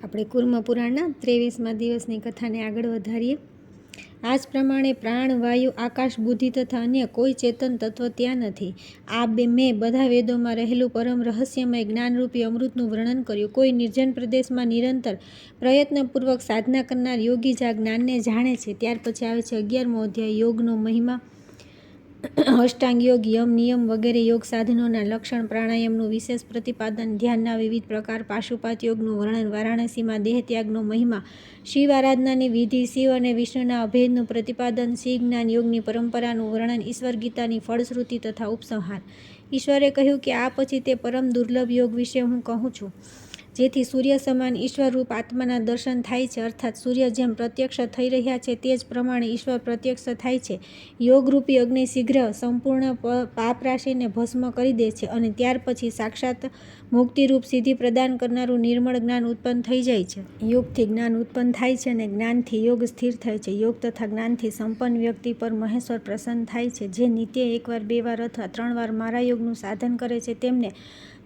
આપણે કુર્મ પુરાણના 23મા દિવસની કથાને આગળ વધારીએ। આ જ પ્રમાણે પ્રાણ, વાયુ, આકાશ, બુદ્ધિ તથા અન્ય કોઈ ચેતન તત્વ ત્યાં નથી। મેં બધા વેદોમાં રહેલું પરમ રહસ્યમય જ્ઞાનરૂપી અમૃતનું વર્ણન કર્યું। કોઈ નિર્જન પ્રદેશમાં નિરંતર પ્રયત્નપૂર્વક સાધના કરનાર યોગી જ આ જ્ઞાનને જાણે છે। ત્યાર પછી આવે છે 11મો અધ્યાય, યોગનો મહિમા, અષ્ટાંગ યોગ, યમ, નિયમ વગેરે યોગ સાધનોના લક્ષણ, પ્રાણાયામનું વિશેષ પ્રતિપાદન, ધ્યાનના વિવિધ પ્રકાર, પાશુપાત યોગનું વર્ણન, વારાણસીમાં દેહ ત્યાગનો મહિમા, શિવ આરાધનાની વિધિ, શિવ અને વિષ્ણુના અભેદનું પ્રતિપાદન, શિવ જ્ઞાન યોગની પરંપરાનું વર્ણન, ઈશ્વર ગીતાની ફળશ્રુતિ તથા ઉપસંહાર। ઈશ્વરે કહ્યું કે આ પછી તે પરમ દુર્લભ યોગ વિશે હું કહું છું, જેથી સૂર્ય સમાન ઈશ્વરરૂપ આત્માના દર્શન થાય છે। અર્થાત સૂર્ય જેમ પ્રત્યક્ષ થઈ રહ્યા છે તે જ પ્રમાણે ઈશ્વર પ્રત્યક્ષ થાય છે। યોગરૂપી અગ્નિ શીઘ્ર સંપૂર્ણ પાપરાશિને ભસ્મ કરી દે છે અને ત્યાર પછી સાક્ષાત મુક્તિરૂપ સિદ્ધિ પ્રદાન કરનારું નિર્મળ જ્ઞાન ઉત્પન્ન થઈ જાય છે। યોગથી જ્ઞાન ઉત્પન્ન થાય છે અને જ્ઞાનથી યોગ સ્થિર થાય છે। યોગ તથા જ્ઞાનથી સંપન્ન વ્યક્તિ પર મહેશ્વર પ્રસન્ન થાય છે। જે નિત્ય 1 વાર, 2 વાર અથવા 3 વાર મારા યોગનું સાધન કરે છે તેમને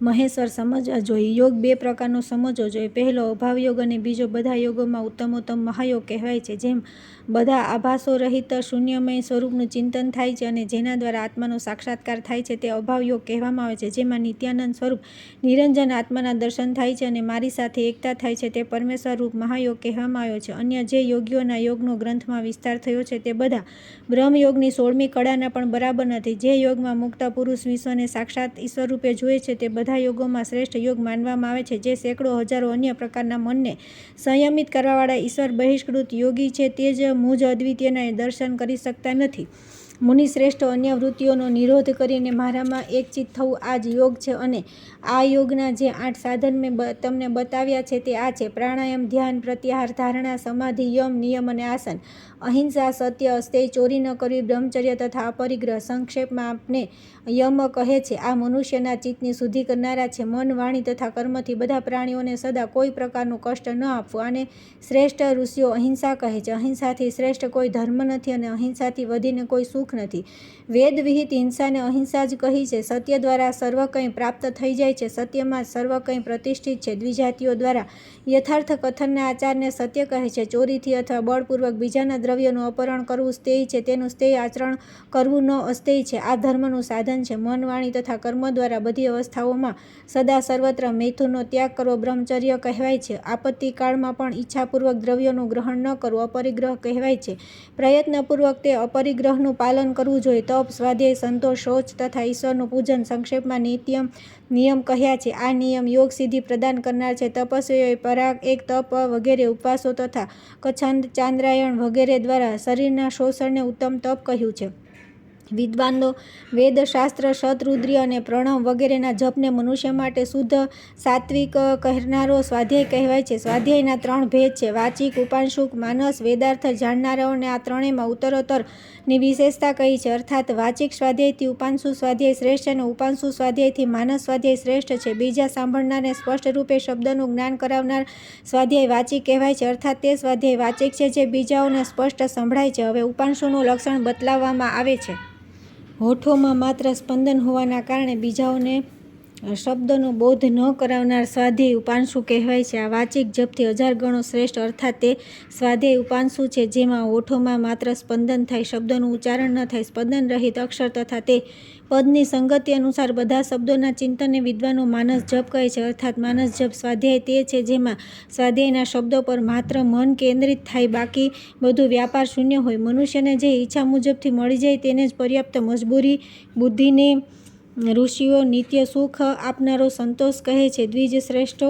મહેશ્વર સમજવા જોઈએ। યોગ 2 પ્રકારનો સમજવો જોઈએ। પહેલો અભાવ યોગ અને બીજો બધા યોગોમાં ઉત્તમોત્તમ મહાયોગ કહેવાય છે। જેમ બધા આભાસો રહિત શૂન્યમય સ્વરૂપનું ચિંતન થાય છે અને જેના દ્વારા આત્માનો સાક્ષાત્કાર થાય છે તે અભાવ યોગ કહેવામાં આવે છે। જેમાં નિત્યાનંદ સ્વરૂપ નિરંજન આત્માના દર્શન થાય છે અને મારી સાથે એકતા થાય છે તે પરમેશ્વર રૂપ મહાયોગ કહેવામાં આવ્યો છે। અન્ય જે યોગીઓના યોગનો ગ્રંથમાં વિસ્તાર થયો છે તે બધા બ્રહ્મયોગની 16મી કળાના પણ બરાબર નથી। જે યોગમાં મુક્ત પુરુષ વિશ્વને સાક્ષાત ઈશ્વર રૂપે જુએ છે તે બધા યોગોમાં શ્રેષ્ઠ યોગ માનવામાં આવે છે। જે સેંકડો હજારો અન્ય પ્રકારના મનને સંયમિત કરવાવાળા ઈશ્વર બહિષ્કૃત યોગી છે તે જ મુજ અદ્વિતીયના દર્શન કરી શકતા નથી। મુનિ શ્રેષ્ઠ અન્ય વૃત્તિઓનો નિરોધ કરીને મારામાં એકચિત્ત થવું આ જ યોગ છે અને આ યોગના જે 8 સાધન મેં તમને બતાવ્યા છે તે આ છે: પ્રાણાયામ, ધ્યાન, પ્રત્યાહાર, ધારણા, સમાધિ, યમ, નિયમ અને આસન, અહિંસા, સત્ય, અસ્તેય, ચોરી ન કરવી, બ્રહ્મચર્ય તથા અપરિગ્રહ। સંક્ષેપમાં આપને યમ કહે છે આ મનુષ્યના ચિત્તની શુદ્ધિ કરનારા છે। મન, વાણી તથા કર્મથી બધા પ્રાણીઓને સદા કોઈ પ્રકારનું કષ્ટ ન આપવું, આને શ્રેષ્ઠ ઋષિઓ અહિંસા કહે છે। અહિંસાથી શ્રેષ્ઠ કોઈ ધર્મ નથી અને અહિંસાથી વધીને કોઈ સુખ નથી। વેદ વિહિત હિંસાને અહિંસા જ કહી છે। સત્ય દ્વારા સર્વ કંઈ પ્રાપ્ત થઈ જાય છે। સત્યમાં જ સર્વ કંઈ પ્રતિષ્ઠિત છે। દ્વિજાતિઓ દ્વારા યથાર્થ કથનના આચારને સત્ય કહે છે। ચોરીથી અથવા બળપૂર્વક બીજાના દ્રવ્યનું અપહરણ કરવું સ્તેય છે, તેનું સ્તેય આચરણ કરવું ન અસ્તેય છે। આ ધર્મનું સાધન છે। મન, વાણી તથા કર્મ દ્વારા બધી અવસ્થાઓમાં સદા સર્વત્ર મૈથુનનો ત્યાગ કરવો બ્રહ્મચર્ય કહેવાય છે। આપત્તિ કાળમાં પણ ઈચ્છાપૂર્વક દ્રવ્યોનું ગ્રહણ ન કરવું અપરિગ્રહ કહેવાય છે। પ્રયત્નપૂર્વક તે અપરિગ્રહનું પાલન કરવું જોઈએ। તપ, સ્વાધ્યાય, સંતોષ, શૌચ તથા ઈશ્વરનું પૂજન સંક્ષેપમાં નિયમ કહ્યા છે। આ નિયમ યોગ સિદ્ધિ પ્રદાન કરનાર છે। તપસ્વીઓએ પરાગ, એક તપ વગેરે ઉપવાસો તથા કછંદ, ચાંદ્રાયણ વગેરે દ્વારા શરીરના શોષણને ઉત્તમ તપ કહ્યું છે। વિદ્વાનો વેદશાસ્ત્ર, શતરુદ્રીય અને પ્રણવ વગેરેના જપને મનુષ્ય માટે શુદ્ધ સાત્વિક કરનારો સ્વાધ્યાય કહેવાય છે। સ્વાધ્યાયના 3 ભેદ છે: વાચિક, ઉપાંશુક, માનસ। વેદાર્થ જાણનારાઓને આ ત્રણેયમાં ઉત્તરોત્તરની વિશેષતા કહી છે। અર્થાત વાચિક સ્વાધ્યાયથી ઉપાંશુ સ્વાધ્યાય શ્રેષ્ઠ છે અને ઉપાંશુ સ્વાધ્યાયથી માનસ સ્વાધ્યાય શ્રેષ્ઠ છે। બીજા સાંભળનારને સ્પષ્ટ રૂપે શબ્દનું જ્ઞાન કરાવનાર સ્વાધ્યાય વાચિક કહેવાય છે। અર્થાત તે સ્વાધ્યાય વાચિક છે જે બીજાઓને સ્પષ્ટ સંભળાય છે। હવે ઉપાંશુનું લક્ષણ બતલાવવામાં આવે છે। હોઠોમાં માત્ર સ્પંદન હોવાના કારણે બીજાઓને શબ્દનો બોધ ન કરાવનાર સ્વાધ્યાય ઉપાંશુ કહેવાય છે। આ વાચિક જપથી 1000 ગણો શ્રેષ્ઠ અર્થાત તે સ્વાધ્યાય ઉપાંશુ છે જેમાં હોઠોમાં માત્ર સ્પંદન થાય, શબ્દનું ઉચ્ચારણ ન થાય, સ્પંદન રહિત અક્ષર તથા તે પદની સંગતિ અનુસાર બધા શબ્દોના ચિંતનને વિદ્વાનો માનસ જપ કહે છે। અર્થાત માનસ જપ સ્વાધ્યાય તે છે જેમાં સ્વાધ્યાયના શબ્દો પર માત્ર મન કેન્દ્રિત થાય, બાકી બધું વ્યાપાર શૂન્ય હોય। મનુષ્યને જે ઈચ્છા મુજબથી મળી જાય તેને જ પર્યાપ્ત મજબૂરી બુદ્ધિને ઋષિઓ નિત્ય સુખ આપનારો સંતોષ કહે છે। દ્વિજ શ્રેષ્ઠો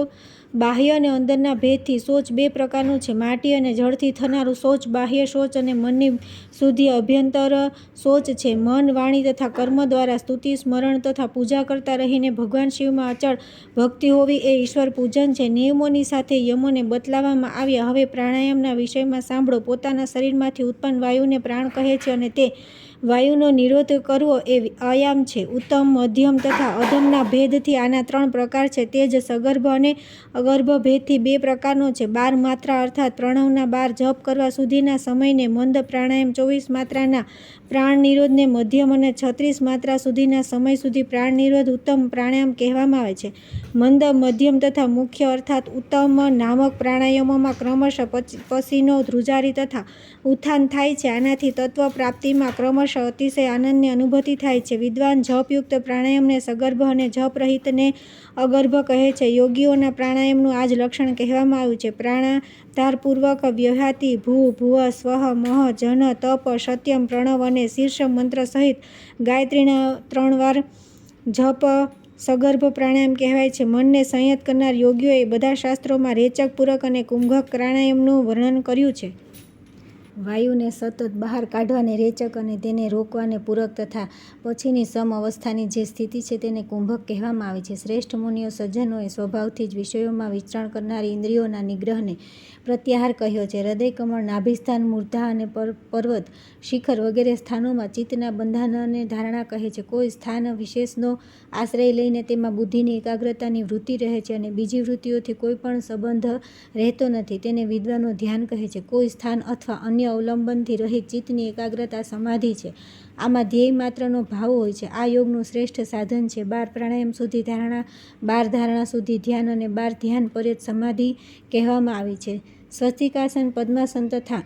બાહ્ય અને અંદરના ભેદથી શૌચ 2 પ્રકારનું છે: માટી અને જળથી થનારું શૌચ બાહ્ય શૌચ અને મનની શુદ્ધિ અભ્યંતર શૌચ છે। મન, વાણી તથા કર્મ દ્વારા સ્તુતિ, સ્મરણ તથા પૂજા કરતા રહીને ભગવાન શિવમાં અચળ ભક્તિ હોવી એ ઈશ્વર પૂજન છે। નિયમોની સાથે યમોને બતલાવવામાં આવ્યા। હવે પ્રાણાયામના વિષયમાં સાંભળો। પોતાના શરીરમાંથી ઉત્પન્ન વાયુને પ્રાણ કહે છે અને તે વાયુનો નિરોધ કરવો એ આયામ છે। ઉત્તમ, મધ્યમ તથા અધમના ભેદથી આના 3 પ્રકાર છે। તે જ સગર્ભ અને અગર્ભ ભેદથી 2 પ્રકારનો છે। 12 માત્રા અર્થાત પ્રણવના 12 જપ કરવા સુધીના સમયને મંદ પ્રાણાયામ, 24 માત્રાના પ્રાણ નિરોધને મધ્યમ અને 36 માત્રા સુધીના સમય સુધી પ્રાણ નિરોધ ઉત્તમ પ્રાણાયામ કહેવામાં આવે છે. મંદ, મધ્યમ તથા મુખ્ય અર્થાત ઉત્તમ નામક પ્રાણાયામોમાં ક્રમશઃ પસીનો, ધ્રુજારી તથા ઉત્થાન થાય છે. આનાથી તત્વ પ્રાપ્તિમાં ક્રમશઃ અતિશય આનંદની અનુભૂતિ થાય છે. વિદ્વાન જપયુક્ત પ્રાણાયામને સગર્ભ અને જપરહિતને અગર્ભ કહે છે. યોગીઓના પ્રાણાયામનું આ જ લક્ષણ કહેવામાં આવ્યું છે. પ્રાણાધારપૂર્વક વ્યહાતિ ભૂ, ભુવ, સ્વઃ, મહ, જન, તપ, સત્યમ, પ્રણવ અને શીર્ષ મંત્ર સહિત ગાયત્રીના 3 વાર જપ સગર્ભ પ્રાણાયામ કહેવાય છે. મનને સંયત કરનાર યોગીઓએ બધા શાસ્ત્રોમાં રેચક, પૂરક અને કુંભક પ્રાણાયામનું વર્ણન કર્યું છે. વાયુને સતત બહાર કાઢવાને રેચક અને તેને રોકવાને પૂરક તથા પછીની સમ અવસ્થાની જે સ્થિતિ છે તેને કુંભક કહેવામાં આવે છે. શ્રેષ્ઠ મુનિઓ સજ્જનોએ સ્વભાવથી જ વિષયોમાં વિચરણ કરનારી ઇન્દ્રિયોના નિગ્રહને પ્રત્યાહાર કહ્યો છે. હૃદયકમળ, નાભિસ્થાન, મૂર્ધા અને પર્વત શિખર વગેરે સ્થાનોમાં ચિત્તના બંધાનને ધારણા કહે છે. કોઈ સ્થાન વિશેષનો આશ્રય લઈને તેમાં બુદ્ધિની એકાગ્રતાની વૃત્તિ રહે છે અને બીજી વૃત્તિઓથી કોઈ પણ સંબંધ રહેતો નથી તેને વિદ્વાનો ધ્યાન કહે છે. કોઈ સ્થાન અથવા અન્ય અવલંબનથી રહિત ચિત્તની એકાગ્રતા સમાધિ છે. આમાં ધ્યેય માત્રનો ભાવ હોય છે. આ યોગનું શ્રેષ્ઠ સાધન છે. 12 પ્રાણાયામ સુધી ધારણા, 12 ધારણા સુધી ધ્યાન અને 12 ધ્યાન પર્યંત સમાધિ કહેવામાં આવી છે. સ્વસ્તિકાસન, પદ્માસન તથા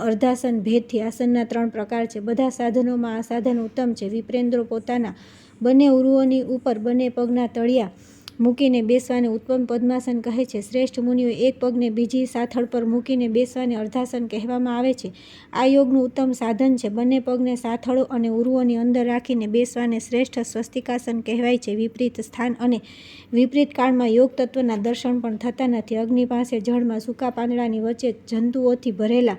અર્ધાસન ભેદથી આસનના 3 પ્રકાર છે. બધા સાધનોમાં આ સાધન ઉત્તમ છે. વિપ્રેન્દ્રો પોતાના બંને ઉરુઓની ઉપર બંને પગના તળિયા મૂકીને બેસવાને ઉત્તમ પદ્માસન કહે છે. શ્રેષ્ઠ મુનિઓ એક પગને બીજી સાથળ પર મૂકીને બેસવાને અર્ધાસન કહેવામાં આવે છે. આ યોગનું ઉત્તમ સાધન છે. બંને પગને સાથળો અને ઉરુઓની અંદર રાખીને બેસવાને શ્રેષ્ઠ સ્વસ્તિકાસન કહેવાય છે. વિપરીત સ્થાન અને વિપરીત કાળમાં યોગ તત્વના દર્શન પણ થતા નથી. અગ્નિ પાસે, જળમાં, સૂકા પાંદડાની વચ્ચે, જંતુઓથી ભરેલા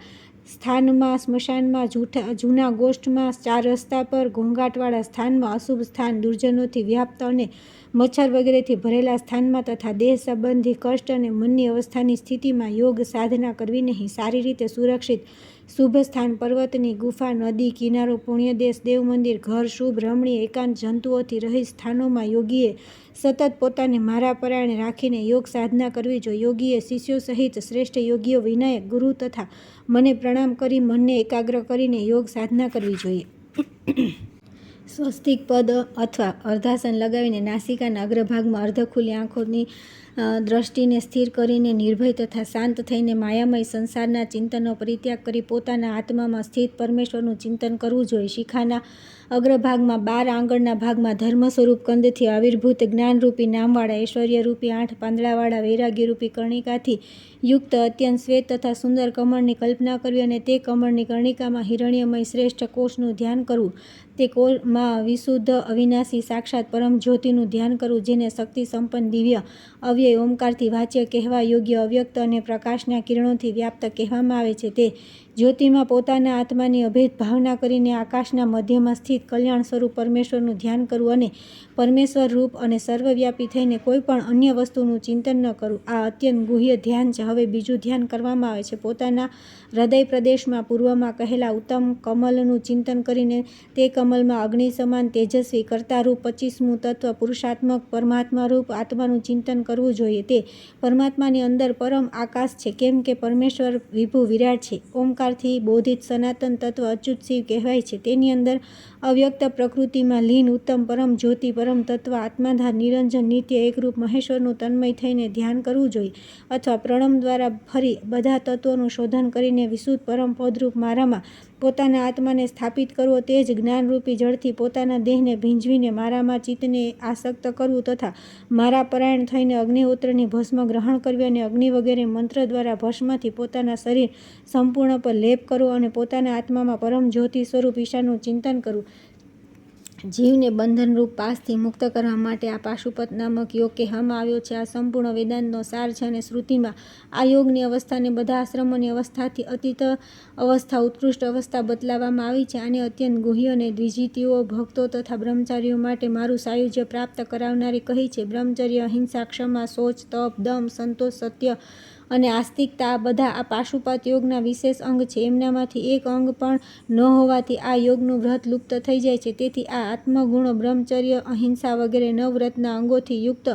સ્થાનમાં, સ્મશાનમાં, જૂના ગોષ્ઠમાં, 4 રસ્તા પર, ઘોંઘાટવાળા સ્થાનમાં, અશુભ સ્થાન, દુર્જનોથી વ્યાપ્ત અને મચ્છર વગેરેથી ભરેલા સ્થાનમાં તથા દેહ સંબંધી કષ્ટ અને મનની અવસ્થાની સ્થિતિમાં યોગ સાધના કરવી નહીં. સારી રીતે સુરક્ષિત શુભ સ્થાન, પર્વતની ગુફા, નદી કિનારો, પુણ્યદેશ, દેવ મંદિર, ઘર, શુભ, રમણીય, એકાંત, જંતુઓથી રહિત સ્થાનોમાં યોગીએ સતત પોતાને મારા પરાયણ રાખીને યોગ સાધના કરવી જોઈએ. યોગીએ શિષ્યો સહિત શ્રેષ્ઠ યોગીઓ, વિનાયક ગુરુ તથા મને પ્રણામ કરી મનને એકાગ્ર કરીને યોગ સાધના કરવી જોઈએ. સ્વસ્તિક પદ અથવા અર્ધાસન લગાવીને નાસિકાના અગ્રભાગમાં અર્ધ ખુલ્લી આંખોની દ્રષ્ટિને સ્થિર કરીને નિર્ભય તથા શાંત થઈને માયામય સંસારના ચિંતનનો પરિત્યાગ કરી પોતાના આત્મામાં સ્થિત પરમેશ્વરનું ચિંતન કરવું જોઈએ. શિખાના અગ્રભાગમાં 12 આંગળના ભાગમાં ધર્મ સ્વરૂપ કંદથી આવિર્ભૂત જ્ઞાનરૂપી નામવાળા, ઐશ્વર્યરૂપી 8 પાંદડાવાળા, વૈરાગ્યરૂપી કર્ણિકાથી યુક્ત અત્યંત શ્વેત તથા સુંદર કમળની કલ્પના કરવી અને તે કમળની કર્ણિકામાં હિરણ્યમય શ્રેષ્ઠ કોષનું ધ્યાન કરવું. તે કોષમાં વિશુદ્ધ અવિનાશી સાક્ષાત પરમ જ્યોતિનું ધ્યાન કરવું, જેને શક્તિ સંપન્ન દિવ્ય અવ્યય ઓમકારથી વાચ્ય કહેવા યોગ્ય અવ્યક્ત અને પ્રકાશના કિરણોથી વ્યાપ્ત કહેવામાં આવે છે. તે જ્યોતિમાં પોતાના આત્માની અભેદ ભાવના કરીને આકાશના મધ્યમાં સ્થિત કલ્યાણ સ્વરૂપ પરમેશ્વરનું ધ્યાન કરવું અને પરમેશ્વર રૂપ અને સર્વવ્યાપી થઈને કોઈ પણ અન્ય વસ્તુનું ચિંતન ન કરવું. આ અત્યંત ગુહ્ય ધ્યાન છે. હવે બીજું ધ્યાન કરવામાં આવે છે. પોતાના હૃદય પ્રદેશમાં પૂર્વમાં કહેલા ઉત્તમ કમલનું ચિંતન કરીને તે કમલમાં અગ્નિ સમાન તેજસ્વી કર્તારૂપ 25મું તત્વ પુરુષાત્મક પરમાત્મારૂપ આત્માનું ચિંતન કરવું જોઈએ. તે પરમાત્માની અંદર પરમ આકાશ છે, કેમ કે પરમેશ્વર વિભુ વિરાટ છે. ઓમકારથી બોધિત સનાતન તત્વ અચ્યુત શિવ કહેવાય છે. તેની અંદર અવ્યક્ત પ્રકૃતિમાં લીન ઉત્તમ પરમ જ્યોતિ પરમ તત્વ આત્માધાર નિરંજન નિત્ય એકરૂપ મહેશ્વરનું તન્મય થઈને ધ્યાન કરવું જોઈએ. અથવા પ્રણમ દ્વારા ફરી બધા તત્વોનું શોધન કરીને વિશુદ્ધ પરમ પદરૂપ મારામાં પોતાના આત્માને સ્થાપિત કરવો. તે જ જ્ઞાનરૂપી જળથી પોતાના દેહને ભીંજવીને મારામાં ચિત્તને આસક્ત કરવું તથા મારા પરાયણ થઈને અગ્નિહોત્રની ભસ્મ ગ્રહણ કરવી અને અગ્નિ વગેરે મંત્ર દ્વારા ભસ્મથી પોતાના શરીર સંપૂર્ણ પર લેપ કરવો અને પોતાના આત્મામાં પરમ જ્યોતિ સ્વરૂપ ઈશાનું ચિંતન કરવું. જીવને બંધનરૂપ પાસથી મુક્ત કરવા માટે આ પાશુપત નામક યોગ કહેવામાં આવ્યો છે. આ સંપૂર્ણ વેદાંતનો સાર છે અને શ્રુતિમાં આ યોગની અવસ્થાને બધા આશ્રમોની અવસ્થાથી અતીત અવસ્થા, ઉત્કૃષ્ટ અવસ્થા બતલાવવામાં આવી છે. આને અત્યંત ગુહ્ય અને દ્વિજીતીઓ, ભક્તો તથા બ્રહ્મચારીઓ માટે મારું સાયુજ્ય પ્રાપ્ત કરાવનારી કહી છે. બ્રહ્મચર્ય, અહિંસા, ક્ષમા, શૌચ, તપ, દમ, સંતોષ, સત્ય અને આસ્તિકતા આ બધા આ પાશુપત યોગના વિશેષ અંગ છે. એમનામાંથી એક અંગ પણ ન હોવાથી આ યોગનું વ્રત લુપ્ત થઈ જાય છે. તેથી આ આત્મગુણ, બ્રહ્મચર્ય, અહિંસા વગેરે 9 વ્રતના અંગોથી યુક્ત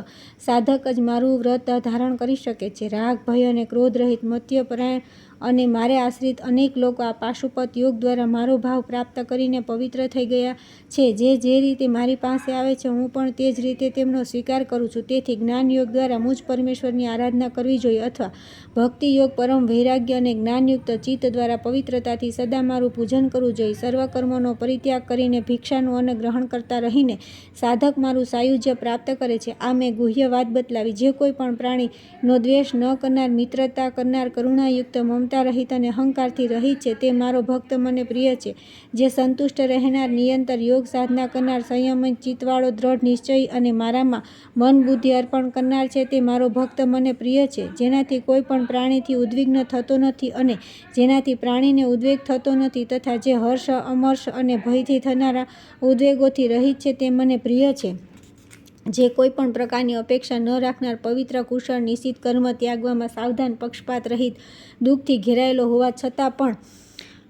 સાધક જ મારું વ્રત ધારણ કરી શકે છે. રાગ, ભય અને ક્રોધ રહિત, મત્યપરાયણ, અને મારે આશ્રિત અનેક લોકો આ પાશુપત યોગ દ્વારા મારો ભાવ પ્રાપ્ત કરીને પવિત્ર થઈ ગયા છે. જે રીતે મારી પાસે આવે છે હું પણ તે જ રીતે તેમનો સ્વીકાર કરું છું. તેથી જ્ઞાન યોગ દ્વારા મુજ પરમેશ્વરની આરાધના કરવી જોઈએ અથવા ભક્તિ યોગ પરમ વૈરાગ્ય અને જ્ઞાનયુક્ત ચિત્ત દ્વારા પવિત્રતાથી સદા મારું પૂજન કરવું જોઈએ. સર્વ કર્મોનો પરિત્યાગ કરીને ભિક્ષાનું અન્ન ગ્રહણ કરતા રહીને સાધક મારું સાયુજ્ય પ્રાપ્ત કરે છે. આ મેં ગુહ્ય વાત બતલાવી. જે કોઈ પણ પ્રાણીનો દ્વેષ ન કરનાર, મિત્રતા કરનાર, કરુણાયુક્ત, મમતા રહિત અને અહંકારથી રહિત છે તે મારો ભક્ત મને પ્રિય છે. જે સંતુષ્ટ રહેનાર, નિરંતર યોગ સાધના કરનાર, સંયમિત ચિત્તવાળો, દ્રઢ નિશ્ચયી અને મારામાં મન બુદ્ધિ અર્પણ કરનાર છે તે મારો ભક્ત મને પ્રિય છે. જેનાથી કોઈ પણ પ્રાણીથી ઉદ્વિગ્ન થતો નથી અને જેનાથી પ્રાણીને ઉદ્વેગ થતો નથી તથા જે હર્ષ, અમર્ષ અને ભયથી થનારા ઉદ્વેગોથી રહિત છે તે મને પ્રિય છે. જે કોઈ પણ પ્રકારની અપેક્ષા ન રાખનાર, પવિત્ર, કુશળ, નિશ્ચિત, કર્મ ત્યાગવામાં સાવધાન, પક્ષપાત રહિત, દુઃખથી ઘેરાયેલો હોવા છતાં પણ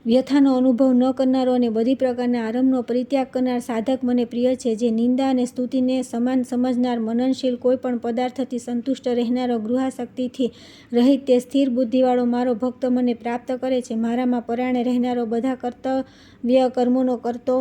વ્યથાનો અનુભવ ન કરનારો અને બધી પ્રકારના આરંભનો પરિત્યાગ કરનાર સાધક મને પ્રિય છે. જે નિંદા અને સ્તુતિને સમાન સમજનાર, મનનશીલ, કોઈ પણ પદાર્થથી સંતુષ્ટ રહેનારો, ગૃહાસક્તિથી રહિત તે સ્થિર બુદ્ધિવાળો મારો ભક્ત મને પ્રાપ્ત કરે છે. મારામાં પરાયણે રહેનારો, બધા કર્તવ્ય કર્મોનો કરતો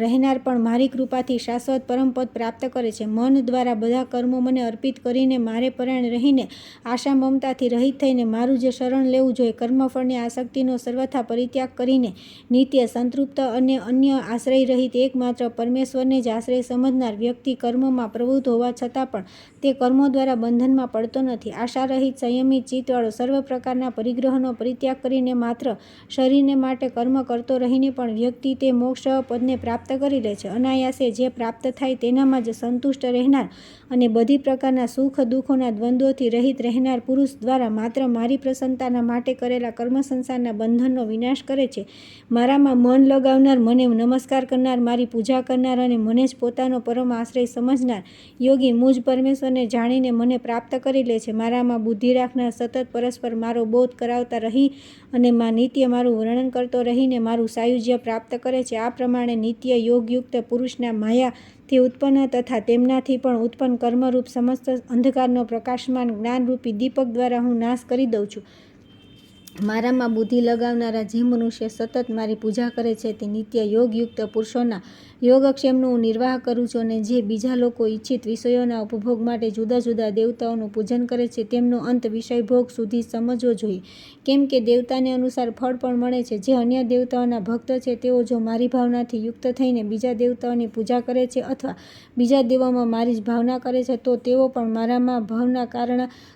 રહેનાર પણ મારી કૃપાથી શાશ્વત પરમપદ પ્રાપ્ત કરે છે. મન દ્વારા બધા કર્મો મને અર્પિત કરીને મારે પરાયણ રહીને આશા મમતાથી રહિત થઈને મારું જે શરણ લેવું જોઈએ, કર્મફળની આસક્તિનો સર્વથા પરિત્યાગ કરીને નિત્ય સંતૃપ્ત અને અન્ય આશ્રય રહિત એકમાત્ર પરમેશ્વરને જ આશ્રય સમજનાર વ્યક્તિ કર્મમાં પ્રવૃત્ત હોવા છતાં પણ તે કર્મો દ્વારા બંધનમાં પડતો નથી. આશા રહિત, સંયમિત ચિત્તવાળો, સર્વ પ્રકારના પરિગ્રહનો પરિત્યાગ કરીને માત્ર શરીરને માટે કર્મ કરતો રહીને પણ વ્યક્તિ તે મોક્ષ પદને પ્રાપ્ત કરી લે છે. અનાયાસે જે પ્રાપ્ત થાય તેનામાં જ સંતુષ્ટ રહેનાર અને બધી પ્રકારના સુખ દુઃખોના દ્વંદ્વોથી રહિત રહેનાર પુરુષ દ્વારા માત્ર મારી પ્રસન્નતાના માટે કરેલા કર્મ સંસારના બંધનનો વિનાશ કરે છે. મારામાં મન લગાવનાર, મને નમસ્કાર કરનાર, મારી પૂજા કરનાર અને મને જ પોતાનો પરમ આશ્રય સમજનાર યોગી મુજ પરમેશ્વરને જાણીને મને પ્રાપ્ત કરી લે છે. મારામાં બુદ્ધિ રાખનાર, સતત પરસ્પર મારો બોધ કરાવતા રહી અને નિત્ય મારું વર્ણન કરતો રહીને મારું સાયુજ્ય પ્રાપ્ત કરે છે. આ પ્રમાણે નિત્ય યોગયુક્ત પુરુષના માયાથી ઉત્પન્ન તથા તેમનાથી પણ ઉત્પન્ન કર્મરૂપ સમસ્ત અંધકારનો પ્રકાશમાન જ્ઞાનરૂપી દીપક દ્વારા હું નાશ કરી દઉં છું. મારામાં બુદ્ધિ લગાવનારા જે મનુષ્ય સતત મારી પૂજા કરે છે તે નિત્ય યોગયુક્ત પુરુષોના યોગક્ષેમનો હું નિર્વાહ કરું છું. અને જે બીજા લોકો ઈચ્છિત વિષયોના ઉપભોગ માટે જુદા જુદા દેવતાઓનું પૂજન કરે છે તેમનો અંત વિષયભોગ સુધી સમજવો જોઈએ. કેમ કે દેવતાને અનુસાર ફળ પણ મળે છે. જે અન્ય દેવતાઓના ભક્ત છે તેઓ જો મારી ભાવનાથી યુક્ત થઈને બીજા દેવતાઓની પૂજા કરે છે અથવા બીજા દેવોમાં મારી જ ભાવના કરે છે તો તેઓ પણ મારામાં ભાવના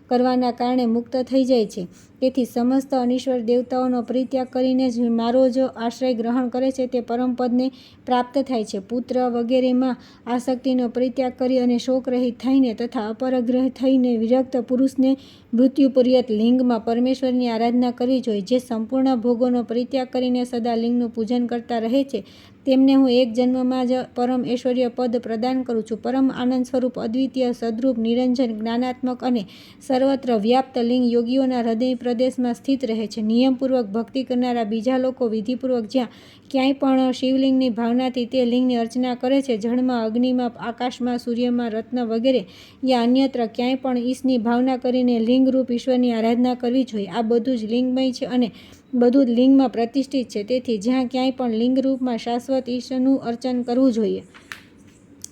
કરવાના કારણે મુક્ત થઈ જાય છે. તેથી સમસ્ત અનીશ્વર દેવતાઓનો પરિત્યાગ કરીને જ મારો જ આશ્રય ગ્રહણ કરે છે તે પરમપદને પ્રાપ્ત થાય છે. પુત્ર વગેરેમાં આસક્તિનો પરિત્યાગ કરી અને શોક રહિત થઈને તથા અપરગ્રહ થઈને વિરક્ત પુરુષને મૃત્યુપર્યંત લિંગમાં પરમેશ્વરની આરાધના કરવી જોઈએ. જે સંપૂર્ણ ભોગોનો પરિત્યાગ કરીને સદા લિંગનું પૂજન કરતા રહે છે તેમને હું એક જન્મમાં જ પરમ ઐશ્વર્ય પદ પ્રદાન કરું છું. પરમ આનંદ સ્વરૂપ, અદ્વિતીય, સદરૂપ, નિરંજન, જ્ઞાનાત્મક અને સર્વત્ર વ્યાપ્ત લિંગ યોગીઓના હૃદય પ્રદેશમાં સ્થિત રહે છે. નિયમપૂર્વક ભક્તિ કરનારા બીજા લોકો વિધિપૂર્વક જ્યાં ક્યાંય પણ શિવલિંગની ભાવનાથી તે લિંગની અર્ચના કરે છે, જળમાં, અગ્નિમાં, આકાશમાં, સૂર્યમાં, રત્ન વગેરે યા અન્યત્ર ક્યાંય પણ ઈશની ભાવના કરીને લિંગરૂપ ઈશ્વરની આરાધના કરવી જોઈએ. આ બધું જ લિંગમય છે અને બધું જ લિંગમાં પ્રતિષ્ઠિત છે. તેથી જ્યાં ક્યાંય પણ લિંગરૂપમાં શાશ્વત ઈશનું અર્ચન કરવું જોઈએ.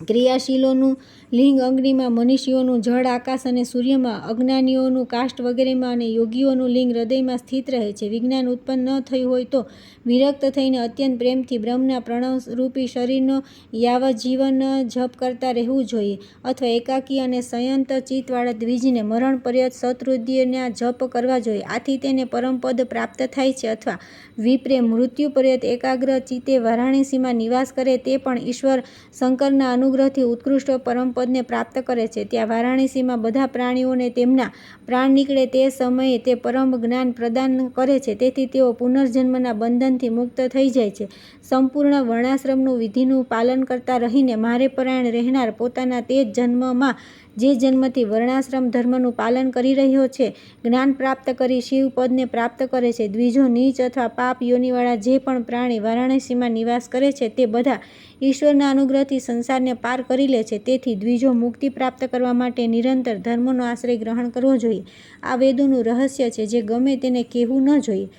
ક્રિયાશીલોનું લિંગ અગ્નિમાં, મનીષીઓનું જળ, આકાશ અને સૂર્યમાં, અજ્ઞાનીઓનું કાષ્ઠ વગેરેમાં અને યોગીઓનું લિંગ હૃદયમાં સ્થિત રહે છે. વિજ્ઞાન ઉત્પન્ન ન થયું હોય તો વિરક્ત થઈને અત્યંત પ્રેમથી બ્રહ્મના પ્રણવરૂપી શરીરનો યાવજીવન જપ કરતા રહેવું જોઈએ અથવા એકાકી અને સંયત ચિત્તવાળા દ્વિજને મરણ પર્યંત શતરુદ્રના જપ કરવા જોઈએ. આથી તેને પરમપદ પ્રાપ્ત થાય છે. અથવા વિપ્રે મૃત્યુ પર્યંત એકાગ્ર ચિત્તે વારાણસીમાં નિવાસ કરે તે પણ ઈશ્વર શંકરના અનુગ્રહથી ઉત્કૃષ્ટ પરમપદને પ્રાપ્ત કરે છે. ત્યાં વારાણસીમાં બધા પ્રાણીઓને તેમના પ્રાણ નીકળે તે સમયે તે પરમ જ્ઞાન પ્રદાન કરે છે. તેથી તેઓ પુનર્જન્મના બંધનથી મુક્ત થઈ જાય છે. સંપૂર્ણ વર્ણાશ્રમનું વિધિનું પાલન કરતા રહીને મારે પરાયણ રહેનાર પોતાના તે જ જન્મમાં જે જન્મથી વર્ણાશ્રમ ધર્મનું પાલન કરી રહ્યો છે, જ્ઞાન પ્રાપ્ત કરી શિવ પદને પ્રાપ્ત કરે છે. દ્વિજો નીચ અથવા પાપ યોનિવાળા જે પણ પ્રાણી વારાણસીમાં નિવાસ કરે છે તે બધા ઈશ્વરના અનુગ્રહથી સંસારને પાર કરી લે છે. તેથી દ્વિજો મુક્તિ પ્રાપ્ત કરવા માટે નિરંતર ધર્મનો આશ્રય ગ્રહણ કરવો જોઈએ. આ વેદોનું રહસ્ય છે જે ગમે તેને કહેવું ન જોઈએ.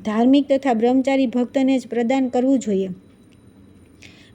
ધાર્મિક તથા બ્રહ્મચારી ભક્તને જ પ્રદાન કરવું જોઈએ.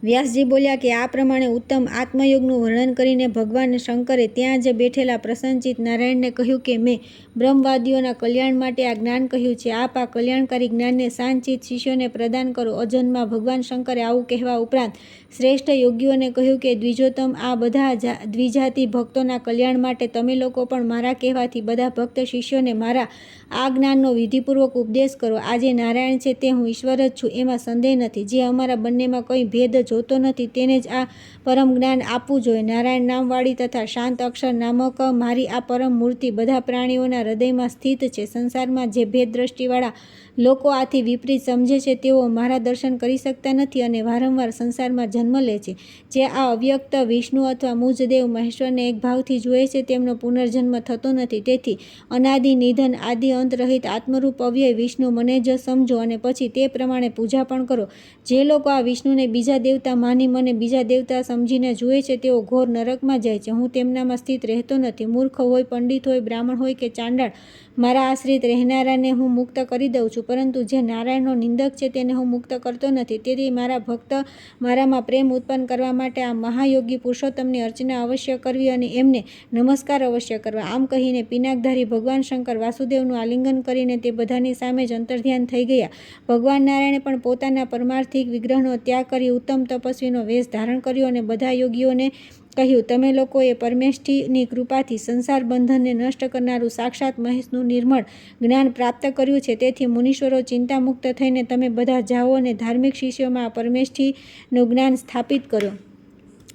વ્યાસજી બોલ્યા કે આ પ્રમાણે ઉત્તમ આત્મયોગનું વર્ણન કરીને ભગવાન શંકરે ત્યાં જ બેઠેલા પ્રસન્નચિત્ત નારાયણને કહ્યું કે મેં બ્રહ્મવાદીઓના કલ્યાણ માટે આ જ્ઞાન કહ્યું છે. આપ આ કલ્યાણકારી જ્ઞાનને શાંતચિત્ત શિષ્યોને પ્રદાન કરો. અજન્મા ભગવાન શંકરે આવું કહેવા ઉપરાંત શ્રેષ્ઠ યોગીઓને કહ્યું કે દ્વિજોત્તમ, આ બધા દ્વિજાતિ ભક્તોના કલ્યાણ માટે તમે લોકો પણ મારા કહેવાથી બધા ભક્ત શિષ્યોને મારા આ જ્ઞાનનો વિધિપૂર્વક ઉપદેશ કરો. આ જે નારાયણ છે તે હું ઈશ્વર જ છું, એમાં સંદેહ નથી. જે અમારા બંનેમાં કંઈ ભેદ જોતો નથી તેને જ આ પરમ જ્ઞાન આપવું જોઈએ. નારાયણ નામવાળી તથા શાંત અક્ષર નામક મારી આ પરમ મૂર્તિ બધા પ્રાણીઓના હૃદયમાં સ્થિત છે. સંસારમાં જે ભેદ દ્રષ્ટિવાળા લોકો આથી વિપરીત સમજે છે તેઓ મારા દર્શન કરી શકતા નથી અને વારંવાર સંસારમાં જન્મ લે છે. જે આ અવ્યક્ત વિષ્ણુ અથવા મુજદેવ મહેશ્વરને એક ભાવથી જુએ છે તેમનો પુનર્જન્મ થતો નથી. તેથી અનાદિ નિધન આદિ અંત રહિત આત્મરૂપ અવ્યય વિષ્ણુ મને જ સમજો અને પછી તે પ્રમાણે પૂજા પણ કરો. જે લોકો આ વિષ્ણુને બીજા દેવતા માની મને બીજા દેવતા સમજીને જુએ છે તેઓ ઘોર નરકમાં જાય છે. હું તેમનામાં સ્થિત રહેતો નથી. મૂર્ખ હોય, પંડિત હોય, બ્રાહ્મણ હોય કે ચાંડાળ, મારા આશ્રિત રહેનારાને હું મુક્ત કરી દઉં છું, પરંતુ જે નારાયણનો નિંદક છે તેને હું મુક્ત કરતો નથી. તેથી મારા ભક્ત મારામાં પ્રેમ ઉત્પન્ન કરવા માટે આ મહાયોગી પુરુષોત્તમની અર્ચના અવશ્ય કરવી અને એમને નમસ્કાર અવશ્ય કરવા. આમ કહીને પિનાકધારી ભગવાન શંકર વાસુદેવનું આલિંગન કરીને તે બધાની સામે જ અંતર્ધ્યાન થઈ ગયા. ભગવાન નારાયણે પણ પોતાના પરમાર્થિક વિગ્રહનો ત્યાગ કરી ઉત્તમ તપસ્વીનો વેશ ધારણ કર્યો અને બધા યોગીઓને કહ્યું, તમે લોકોએ પરમેષ્ઠીની કૃપાથી સંસાર બંધનને નષ્ટ કરનારું સાક્ષાત મહેશનું નિર્મળ જ્ઞાન પ્રાપ્ત કર્યું છે. તેથી મુનીશ્વરો ચિંતામુક્ત થઈને તમે બધા જાઓ અને ધાર્મિક શિષ્યોમાં આ પરમેષ્ઠીનું જ્ઞાન સ્થાપિત કરો.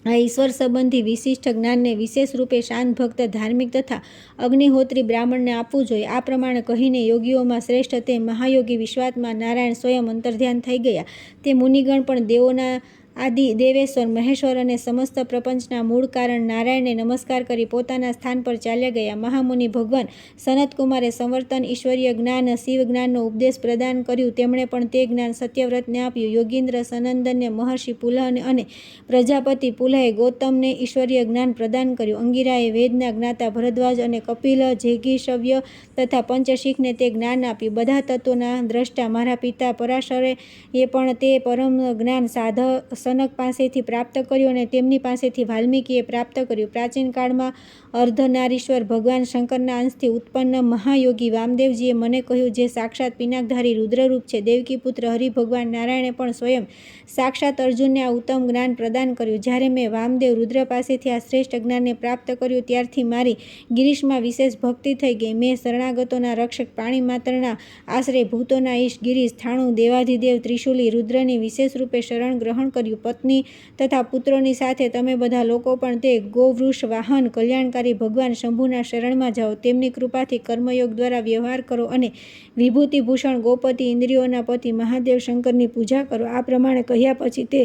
આ ઈશ્વર સંબંધી વિશિષ્ટ જ્ઞાનને વિશેષ રૂપે શાંત ભક્ત, ધાર્મિક તથા અગ્નિહોત્રી બ્રાહ્મણને આપવું જોઈએ. આ પ્રમાણે કહીને યોગીઓમાં શ્રેષ્ઠ તે મહાયોગી વિશ્વાત્મા નારાયણ સ્વયં અંતર્ધ્યાન થઈ ગયા. તે મુનિગણ પણ દેવોના આદિ દેવેશ્વર મહેશ્વર અને સમસ્ત પ્રપંચના મૂળ કારણ નારાયણને નમસ્કાર કરી પોતાના સ્થાન પર ચાલ્યા ગયા. મહામુનિ ભગવાન સનતકુમારે સંવર્તન ઈશ્વરીય જ્ઞાન શિવ જ્ઞાનનો ઉપદેશ પ્રદાન કર્યું. તેમણે પણ તે જ્ઞાન સત્યવ્રતને આપ્યું. યોગીન્દ્ર સનંદનને મહર્ષિ પુલહ અને પ્રજાપતિ પુલહે ગૌતમને ઈશ્વરીય જ્ઞાન પ્રદાન કર્યું. અંગિરાએ વેદના જ્ઞાતા ભરદ્વાજ અને કપિલ જૈગીષવ્ય તથા પંચશીખને તે જ્ઞાન આપ્યું. બધા તત્વોના દ્રષ્ટા મારા પિતા પરાશરે એ પણ તે પરમ જ્ઞાન સાધક સનક પાસેથી પ્રાપ્ત કર્યું અને તેમની પાસેથી વાલ્મીકીએ પ્રાપ્ત કર્યું. પ્રાચીન કાળમાં અર્ધનારીશ્વર ભગવાન શંકરના અંશથી ઉત્પન્ન મહાયોગી વામદેવજીએ મને કહ્યું, જે સાક્ષાત પિનાકધારી રુદ્રરૂપ છે. દેવકીપુત્ર હરિ ભગવાન નારાયણે પણ સ્વયં સાક્ષાત અર્જુનને આ ઉત્તમ જ્ઞાન પ્રદાન કર્યું. જ્યારે મેં વામદેવ રુદ્ર પાસેથી આ શ્રેષ્ઠ જ્ઞાનને પ્રાપ્ત કર્યું ત્યારથી મારી ગિરીશમાં વિશેષ ભક્તિ થઈ ગઈ. મેં શરણાગતોના રક્ષક, પ્રાણી માત્રના આશ્રય, ભૂતોના ઈશ, ગિરીશ, થાણું, દેવાધિદેવ, ત્રિશુલી રુદ્રની વિશેષ રૂપે શરણ ગ્રહણ કર્યું. પત્ની તથા પુત્રોની સાથે તમે બધા લોકો પણ તે ગોવૃષ વાહન કલ્યાણકારી ભગવાન શંભુના શરણમાં જાઓ. તેમની કૃપાથી કર્મયોગ દ્વારા વ્યવહાર કરો અને વિભૂતિભૂષણ ગોપતિ ઇન્દ્રિયોના પતિ મહાદેવ શંકરની પૂજા કરો. આ પ્રમાણે કહ્યા પછી તે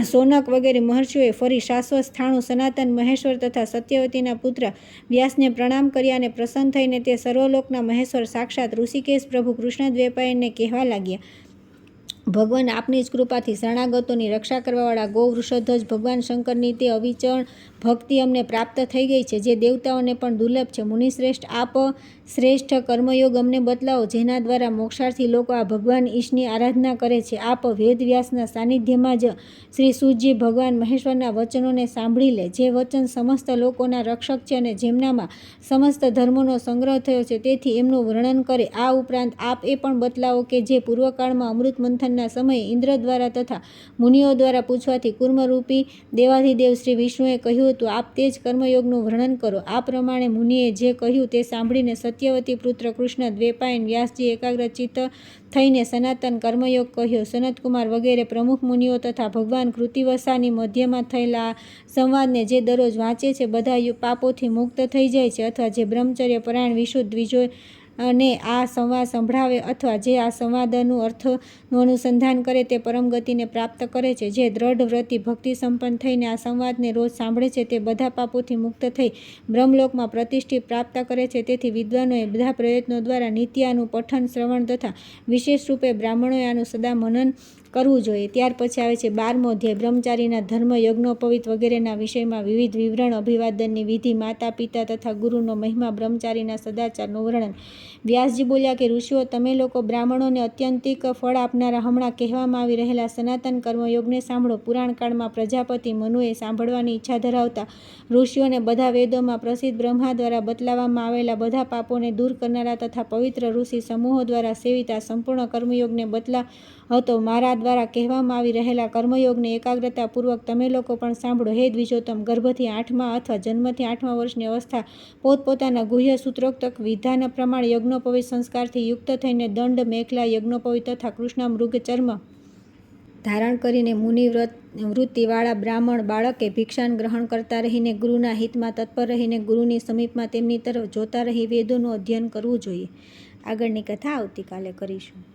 સોનક વગેરે મહર્ષિઓએ ફરી શાશ્વત સ્થાણુ સનાતન મહેશ્વર તથા સત્યવતીના પુત્ર વ્યાસને પ્રણામ કર્યા અને પ્રસન્ન થઈને તે સર્વલોકના મહેશ્વર સાક્ષાત ઋષિકેશ પ્રભુ કૃષ્ણદ્વૈપાયનને કહેવા લાગ્યા, ભગવાન આપની જ કૃપાથી શરણાગતોની રક્ષા કરવાવાળા ગોવૃષધ્વજ ભગવાન શંકરની તે અવિચળ ભક્તિ અમને પ્રાપ્ત થઈ ગઈ છે, જે દેવતાઓને પણ દુર્લભ છે. મુનિશ્રેષ્ઠ, આપ શ્રેષ્ઠ કર્મયોગ અમને બતલાવો, જેના દ્વારા મોક્ષાર્થી લોકો આ ભગવાન ઈશની આરાધના કરે છે. આપ વેદવ્યાસના સાનિધ્યમાં જ શ્રી સૂતજી ભગવાન મહેશ્વરના વચનોને સાંભળી લે, જે વચન સમસ્ત લોકોના રક્ષક છે અને જેમનામાં સમસ્ત ધર્મોનો સંગ્રહ થયો છે, તેથી એમનું વર્ણન કરે. આ ઉપરાંત આપ એ પણ બતલાવો કે જે પૂર્વકાળમાં અમૃત મંથનના સમયે ઇન્દ્ર દ્વારા તથા મુનિઓ દ્વારા પૂછવાથી કુર્મરૂપી દેવાધિદેવ શ્રી વિષ્ણુએ કહ્યું હતું, આપ તે જ કર્મયોગનું વર્ણન કરો. આ પ્રમાણે મુનિએ જે કહ્યું તે સાંભળીને સત્યવતી પુત્ર કૃષ્ણ દ્વૈપાયન વ્યાસજી એકાગ્રચિત્ત થઈને સનાતન કર્મયોગ કહ્યો. સનતકુમાર વગેરે પ્રમુખ મુનિઓ તથા ભગવાન કૃતિવસાની મધ્યમાં થયેલા સંવાદને જે દરરોજ વાંચે છે બધા પાપોથી મુક્ત થઈ જાય છે, અથવા જે બ્રહ્મચર્ય પરાયણ વિશુદ્ધ દ્વિજો અને આ સંવાદ સંભળાવે અથવા જે આ સંવાદનું અર્થનું અનુસંધાન કરે તે પરમ ગતિને પ્રાપ્ત કરે છે. જે દ્રઢ વ્રતિ ભક્તિ સંપન્ન થઈને આ સંવાદને રોજ સાંભળે છે તે બધા પાપોથી મુક્ત થઈ બ્રહ્મલોકમાં પ્રતિષ્ઠિ પ્રાપ્ત કરે છે. તેથી વિદ્વાનોએ બધા પ્રયત્નો દ્વારા નિત્ય આનું પઠન શ્રવણ તથા વિશેષ રૂપે બ્રાહ્મણોએ આનું સદા મનન કરવું જોઈએ. ત્યાર પછી આવે છે 12મો અધ્યાય બ્રહ્મચારીના ધર્મ, યજ્ઞોપવિત વગેરેના વિષયમાં વિવિધ વિવરણ, અભિવાદનની વિધિ, માતા પિતા તથા ગુરુનો મહિમા, બ્રહ્મચારીના સદાચારનું વર્ણન. વ્યાસજી બોલ્યા કે ઋષિઓ, તમે લોકો બ્રાહ્મણોને અત્યંતિક ફળ આપનારા હમણાં કહેવામાં આવી રહેલા સનાતન કર્મયોગને સાંભળો. પુરાણકાળમાં પ્રજાપતિ મનુએ સાંભળવાની ઈચ્છા ધરાવતા ઋષિઓને બધા વેદોમાં પ્રસિદ્ધ બ્રહ્મા દ્વારા બતલાવવામાં આવેલા બધા પાપોને દૂર કરનારા તથા પવિત્ર ઋષિ સમૂહો દ્વારા સેવિતા સંપૂર્ણ કર્મયોગને બતલા હતો. મારા દ્વારા કહેવામાં આવી રહેલા કર્મયોગને એકાગ્રતાપૂર્વક તમે લોકો પણ સાંભળો. હે દ્વિજોત્તમ, ગર્ભથી 8મા અથવા જન્મથી 8મા વર્ષની અવસ્થા પોતપોતાના ગુહ્ય સૂત્રોક્ત વિધાન પ્રમાણે યજ્ઞોપવિત સંસ્કારથી યુક્ત થઈને દંડ, મેખલા, યજ્ઞોપવિત તથા કૃષ્ણમૃગ ચર્મ ધારણ કરીને મુનિવૃત્તિવાળા બ્રાહ્મણ બાળકે ભિક્ષાન ગ્રહણ કરતા રહીને ગુરુના હિતમાં તત્પર રહીને ગુરુની સમીપમાં તેમની તરફ જોતા રહી વેદોનું અધ્યયન કરવું જોઈએ. આગળની કથા આવતીકાલે કરીશું.